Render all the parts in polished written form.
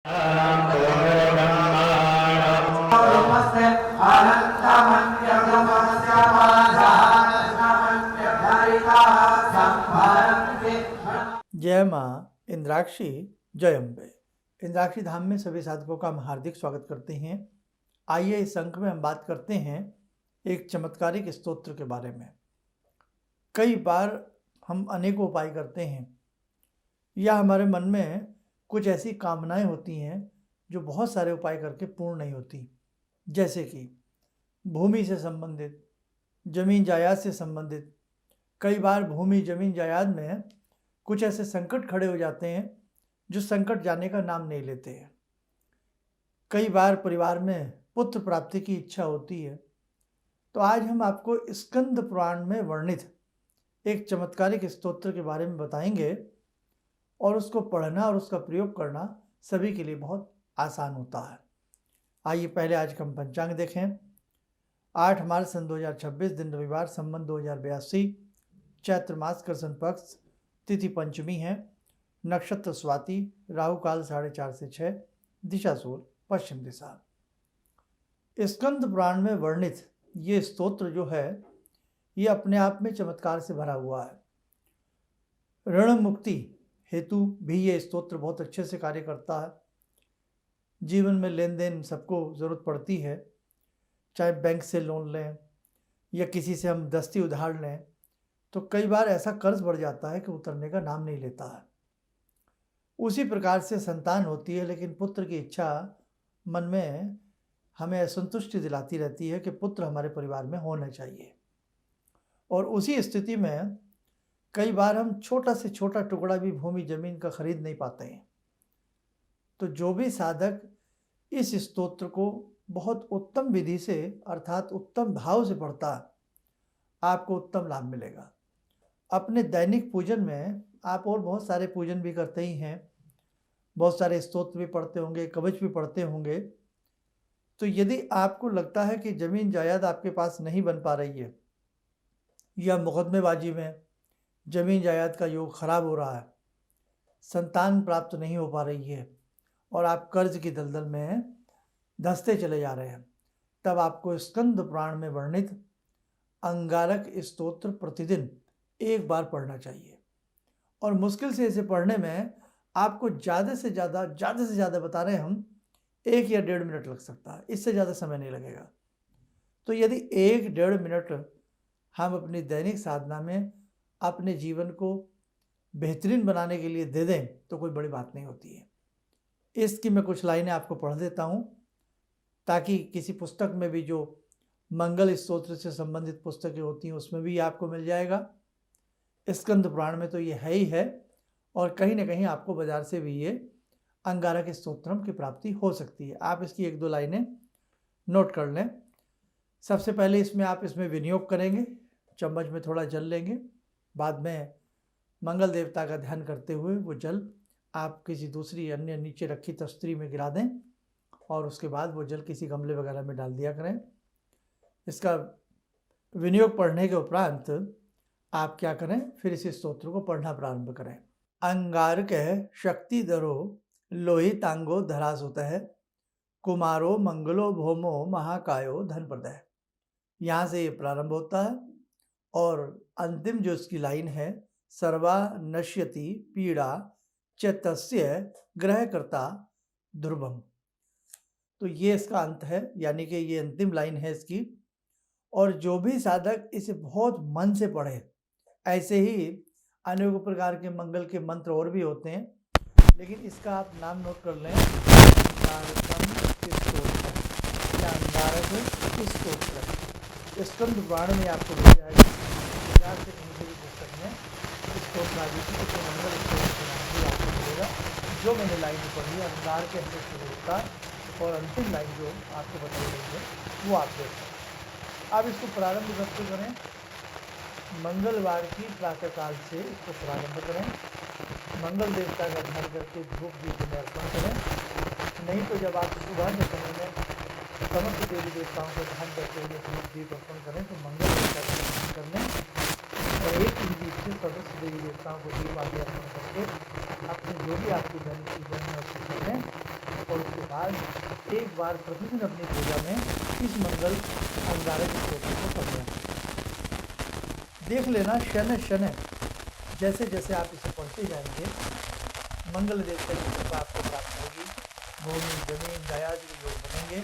जय माँ इंद्राक्षी जय अम्बे। इंद्राक्षी धाम में सभी साधकों का हम हार्दिक स्वागत करते हैं। आइए इस अंक में हम बात करते हैं एक चमत्कारिक स्तोत्र के बारे में। कई बार हम अनेकों उपाय करते हैं या हमारे मन में कुछ ऐसी कामनाएं होती हैं जो बहुत सारे उपाय करके पूर्ण नहीं होती, जैसे कि भूमि से संबंधित, जमीन जायदाद से संबंधित। कई बार भूमि जमीन जायदाद में कुछ ऐसे संकट खड़े हो जाते हैं जो संकट जाने का नाम नहीं लेते हैं। कई बार परिवार में पुत्र प्राप्ति की इच्छा होती है। तो आज हम आपको स्कंद पुराण में वर्णित एक चमत्कारिक स्तोत्र के बारे में बताएंगे और उसको पढ़ना और उसका प्रयोग करना सभी के लिए बहुत आसान होता है। आइए पहले आज का हम पंचांग देखें। 8 मार्च सन 2026, दिन रविवार, संवत 2082, चैत्र मास कृष्ण पक्ष, तिथि पंचमी है, नक्षत्र स्वाति, राहु काल 4:30 से 6, दिशा सूर्य पश्चिम दिशा। स्कंद पुराण में वर्णित ये स्तोत्र जो है ये अपने आप में चमत्कार से भरा हुआ है। ऋण मुक्ति हेतु भी ये स्तोत्र बहुत अच्छे से कार्य करता है। जीवन में लेन देन सबको ज़रूरत पड़ती है, चाहे बैंक से लोन लें या किसी से हम दस्ती उधार लें, तो कई बार ऐसा कर्ज बढ़ जाता है कि उतरने का नाम नहीं लेता है। उसी प्रकार से संतान होती है, लेकिन पुत्र की इच्छा मन में हमें असंतुष्टि दिलाती रहती है कि पुत्र हमारे परिवार में होना चाहिए। और उसी स्थिति में कई बार हम छोटा से छोटा टुकड़ा भी भूमि जमीन का खरीद नहीं पाते हैं। तो जो भी साधक इस स्तोत्र को बहुत उत्तम विधि से अर्थात उत्तम भाव से पढ़ता है, आपको उत्तम लाभ मिलेगा। अपने दैनिक पूजन में आप और बहुत सारे पूजन भी करते ही हैं, बहुत सारे स्तोत्र भी पढ़ते होंगे, कवच भी पढ़ते होंगे। तो यदि आपको लगता है कि जमीन जायदाद आपके पास नहीं बन पा रही है या मुकदमेबाजी में जमीन जायदाद का योग खराब हो रहा है, संतान प्राप्त नहीं हो पा रही है और आप कर्ज की दलदल में धंसते चले जा रहे हैं, तब आपको स्कंद पुराण में वर्णित अंगारक स्तोत्र प्रतिदिन एक बार पढ़ना चाहिए। और मुश्किल से इसे पढ़ने में आपको ज़्यादा से ज़्यादा बता रहे हैं हम 1 या 1.5 मिनट लग सकता है, इससे ज़्यादा समय नहीं लगेगा। तो यदि 1-1.5 मिनट हम अपनी दैनिक साधना में अपने जीवन को बेहतरीन बनाने के लिए दे दें तो कोई बड़ी बात नहीं होती है। इसकी मैं कुछ लाइनें आपको पढ़ देता हूँ ताकि किसी पुस्तक में भी जो मंगल स्तोत्र से संबंधित पुस्तकें होती हैं उसमें भी आपको मिल जाएगा। स्कंद पुराण में तो ये है ही है, और कहीं ना कहीं आपको बाजार से भी ये अंगारक स्तोत्रम की प्राप्ति हो सकती है। आप इसकी 1-2 लाइनें नोट कर लें। सबसे पहले आप इसमें विनियोग करेंगे, चम्मच में थोड़ा जल लेंगे, बाद में मंगल देवता का ध्यान करते हुए वो जल आप किसी दूसरी अन्य नीचे रखी तस्तरी में गिरा दें और उसके बाद वो जल किसी गमले वगैरह में डाल दिया करें। इसका विनियोग पढ़ने के उपरांत आप क्या करें, फिर इस स्तोत्र को पढ़ना प्रारंभ करें। अंगारक शक्तिधरो लोहितांगो धरासुतः कुमारो मंगलो भौमो महाकायो धनप्रदः। यहाँ से ये प्रारंभ होता है और अंतिम जो इसकी लाइन है, सर्वा नश्यति पीड़ा च तस्य ग्रहकर्ता ध्रुवम। तो ये इसका अंत है, यानी कि ये अंतिम लाइन है इसकी। और जो भी साधक इसे बहुत मन से पढ़े, ऐसे ही अनेक प्रकार के मंगल के मंत्र और भी होते हैं, लेकिन इसका आप नाम नोट कर लें, अंगारक स्तोत्र। स्कंद पुराण में आपको मिल जाएगा, बाजार से कहीं से भी पुस्तक में स्तोत्र आदि की कुछ मंगल स्तोत्र के नाम भी आपको मिलेगा। जो मैंने लाइन पढ़ी है अंगार के अंदर शुरू होता और अंतिम लाइन जो आपको बताई गई है वो आप देखें। आप इसको प्रारंभ करते करें, मंगलवार की प्रातःकाल से इसको प्रारंभ करें। मंगल देवता का ध्यान करके धूप दीप में अर्पण करें। नहीं तो जब आप सुबह के समय में समस्त देवी देवताओं का ध्यान करते हुए धूप दीप अर्पण करें तो मंगल देवता का ध्यान कर लें और एक ही दीप से समस्त देवी देवताओं को दीप आदि अर्पण करके अपने जो भी आपकी दैनिक जीवन में उसको कर लें बाद एक बार प्रतिदिन अपनी पूजा में इस मंगल अंगारक स्तोत्र को पढ़ना। देख लेना क्षण क्षण जैसे जैसे आप इसे पढ़ते जाएंगे मंगल देवता की कृपा आपको प्राप्त होगी। भूमि जमीन दयाद के योग बनेंगे,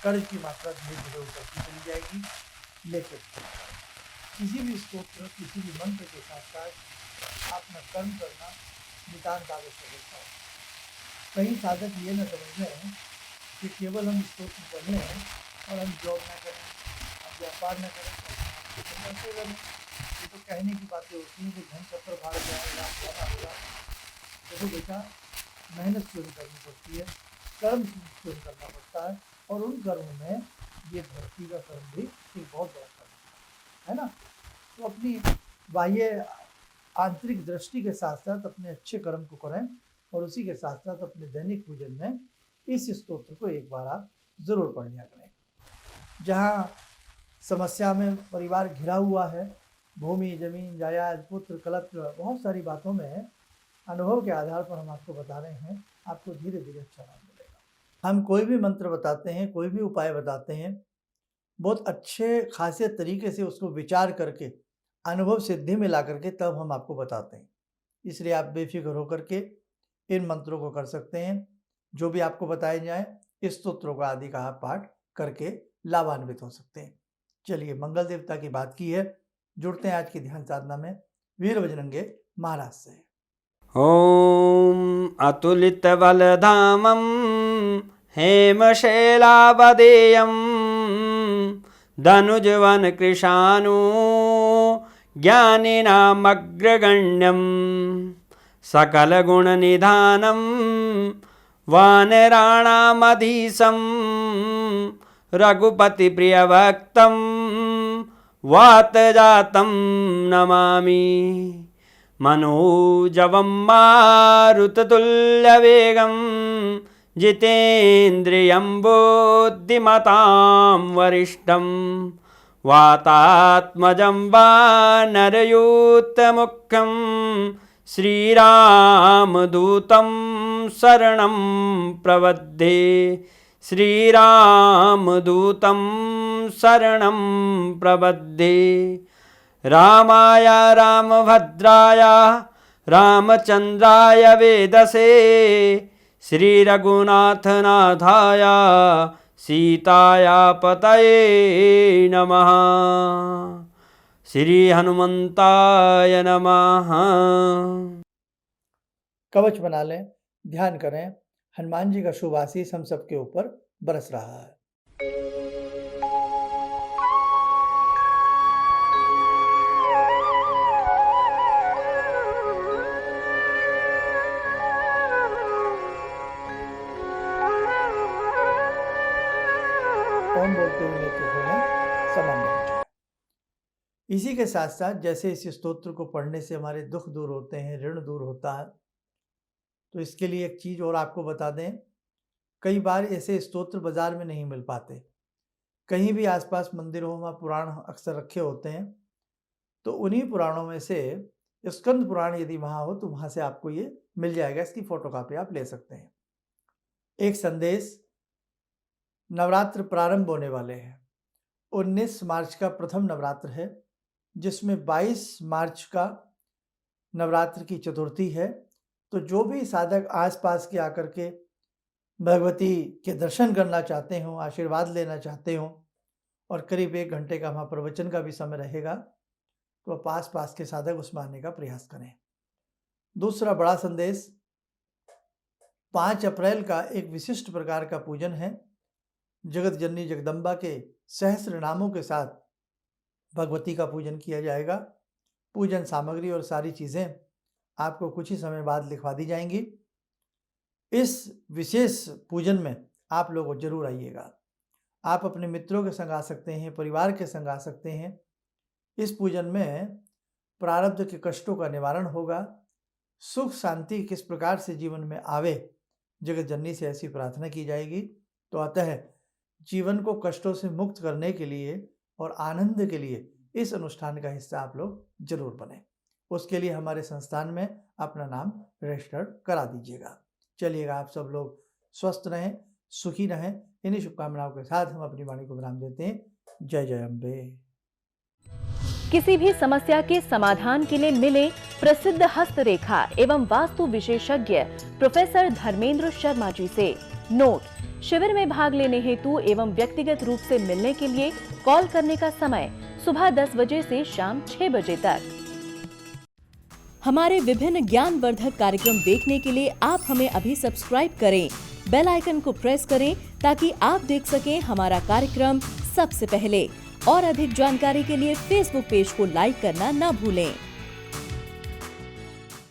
कर्ज की मात्रा धीरे धीरे उतरती चली जाएगी। लेकिन किसी भी स्तोत्र किसी भी मंत्र के साथ साथ अपना कर्म करना नितांत आवश्यक होता है। कई साधक ये न समझ लें कि केवल हम स्तोत्र पढ़ें और हम जॉब न करें, हम व्यापार न करें, ऐसे करें। ये तो कहने की बातें होती हैं कि धन चक्कर भाग जाएगा, होगा। देखो बेटा, मेहनत शुरू करनी पड़ती है, कर्म शुरू करना पड़ता है, और उन कर्मों में ये धरती का कर्म भी एक बहुत बड़ा कर्म है ना। तो अपनी बाह्य आंतरिक दृष्टि के साथ साथ अपने अच्छे कर्म को करें, और उसी के साथ साथ अपने दैनिक पूजन में इस स्तोत्र को एक बार आप जरूर पढ़ लिया करें। जहाँ समस्या में परिवार घिरा हुआ है, भूमि जमीन जायदाद पुत्र कलत्र बहुत सारी बातों में अनुभव के आधार पर हम आपको बता रहे हैं, आपको धीरे धीरे अच्छा लाभ मिलेगा। हम कोई भी मंत्र बताते हैं, कोई भी उपाय बताते हैं, बहुत अच्छे खासे तरीके से उसको विचार करके अनुभव सिद्धि में ला करके तब हम आपको बताते हैं। इसलिए आप बेफिक्र होकर के इन मंत्रों को कर सकते हैं। जो भी आपको बताए जाए इस स्तोत्रों का आदि का आप पाठ करके लाभान्वित हो सकते हैं। चलिए, मंगल देवता की बात की है, जुड़ते हैं आज की ध्यान साधना में वीर बजरंगे महाराज से। ॐ अतुलितबलधामं हेमशैलावदेयं धनुजवनकृशानु ज्ञानिनामग्रगण्यं सकलगुणनिधानं वानराणामधीशं रघुपतिप्रियभक्तं वातजातं नमामि। मनोजवं मारुततुल्यवेगं जितेन्द्रियं बुद्धिमतां वरिष्ठं वातात्मजं वानरयूथमुख्यं श्रीरामदूतं शरणं प्रपद्ये। श्रीरामदूतं शरणं प्रपद्ये। रामाय रामभद्राय रामचन्द्राय वेदसे श्रीरघुनाथनाथाय सीताया पतये नमः। श्री हनुमंताय नमः। कवच बना लें, ध्यान करें, हनुमान जी का शुभ आशीष हम सबके ऊपर बरस रहा है। ओम बोलते हुए नेत्र खोलें, सामान्य हो जाए। इसी के साथ साथ जैसे इस स्तोत्र को पढ़ने से हमारे दुख दूर होते हैं, ऋण दूर होता है, तो इसके लिए एक चीज़ और आपको बता दें। कई बार ऐसे स्तोत्र बाजार में नहीं मिल पाते, कहीं भी आसपास मंदिरों में पुराण अक्सर रखे होते हैं, तो उन्हीं पुराणों में से स्कंद पुराण यदि वहाँ हो तो वहाँ से आपको ये मिल जाएगा। इसकी फोटोकॉपी आप ले सकते हैं। एक संदेश, नवरात्र प्रारंभ होने वाले हैं। 19 मार्च का प्रथम नवरात्र है, जिसमें 22 मार्च का नवरात्र की चतुर्थी है। तो जो भी साधक आसपास के आकर के भगवती के दर्शन करना चाहते हों, आशीर्वाद लेना चाहते हों, और करीब 1 घंटे का वहाँ प्रवचन का भी समय रहेगा, तो पास के साधक उसमें आने का प्रयास करें। दूसरा बड़ा संदेश, 5 अप्रैल का एक विशिष्ट प्रकार का पूजन है। जगत जननी जगदम्बा के सहस्र नामों के साथ भगवती का पूजन किया जाएगा। पूजन सामग्री और सारी चीज़ें आपको कुछ ही समय बाद लिखवा दी जाएंगी। इस विशेष पूजन में आप लोग जरूर आइएगा। आप अपने मित्रों के संग आ सकते हैं, परिवार के संग आ सकते हैं। इस पूजन में प्रारब्ध के कष्टों का निवारण होगा, सुख शांति किस प्रकार से जीवन में आवे, जगत जननी से ऐसी प्रार्थना की जाएगी। तो अतः जीवन को कष्टों से मुक्त करने के लिए और आनंद के लिए इस अनुष्ठान का हिस्सा आप लोग जरूर बने। उसके लिए हमारे संस्थान में अपना नाम रजिस्टर्ड करा दीजिएगा। चलिएगा, आप सब लोग स्वस्थ रहें, सुखी रहें। इन्हीं शुभकामनाओं के साथ हम अपनी वाणी को विराम देते हैं। जय जय अम्बे। किसी भी समस्या के समाधान के लिए मिले प्रसिद्ध हस्तरेखा एवं वास्तु विशेषज्ञ प्रोफेसर धर्मेंद्र शर्मा जी से। नोट: शिविर में भाग लेने हेतु एवं व्यक्तिगत रूप से मिलने के लिए कॉल करने का समय सुबह 10 बजे से शाम 6 बजे तक। हमारे विभिन्न ज्ञानवर्धक कार्यक्रम देखने के लिए आप हमें अभी सब्सक्राइब करें, बेल आइकन को प्रेस करें ताकि आप देख सकें हमारा कार्यक्रम सबसे पहले। और अधिक जानकारी के लिए फेसबुक पेज को लाइक करना न भूलें।